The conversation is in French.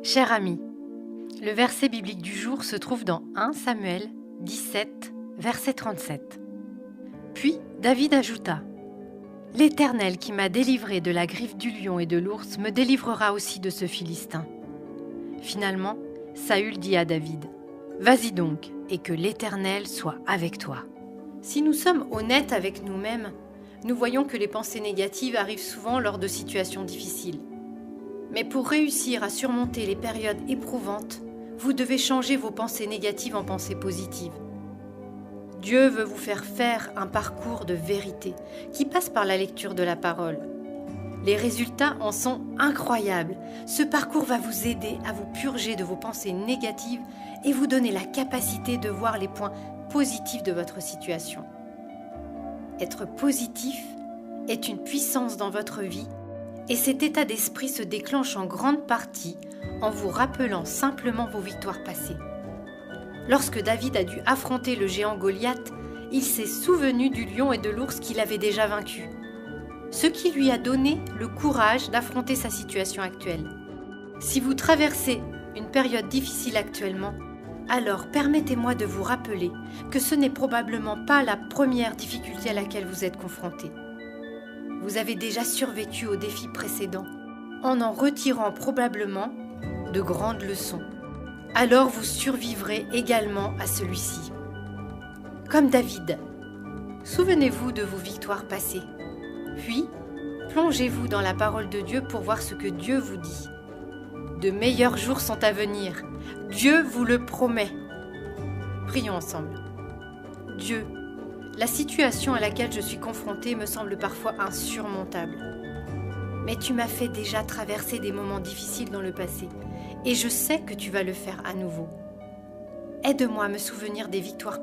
Cher ami, le verset biblique du jour se trouve dans 1 Samuel 17, verset 37. Puis David ajouta : « L'Éternel qui m'a délivré de la griffe du lion et de l'ours me délivrera aussi de ce Philistin. » Finalement, Saül dit à David : « Vas-y donc, et que l'Éternel soit avec toi. » Si nous sommes honnêtes avec nous-mêmes, nous voyons que les pensées négatives arrivent souvent lors de situations difficiles. Mais pour réussir à surmonter les périodes éprouvantes, vous devez changer vos pensées négatives en pensées positives. Dieu veut vous faire un parcours de vérité qui passe par la lecture de la parole. Les résultats en sont incroyables. Ce parcours va vous aider à vous purger de vos pensées négatives et vous donner la capacité de voir les points positifs de votre situation. Être positif est une puissance dans votre vie et cet état d'esprit se déclenche en grande partie en vous rappelant simplement vos victoires passées. Lorsque David a dû affronter le géant Goliath, il s'est souvenu du lion et de l'ours qu'il avait déjà vaincus, ce qui lui a donné le courage d'affronter sa situation actuelle. Si vous traversez une période difficile actuellement, alors permettez-moi de vous rappeler que ce n'est probablement pas la première difficulté à laquelle vous êtes confronté. Vous avez déjà survécu aux défis précédents, en retirant probablement de grandes leçons. Alors vous survivrez également à celui-ci. Comme David, souvenez-vous de vos victoires passées. Puis, plongez-vous dans la parole de Dieu pour voir ce que Dieu vous dit. De meilleurs jours sont à venir. Dieu vous le promet. Prions ensemble. Dieu, la situation à laquelle je suis confrontée me semble parfois insurmontable. Mais tu m'as fait déjà traverser des moments difficiles dans le passé et je sais que tu vas le faire à nouveau. Aide-moi à me souvenir des victoires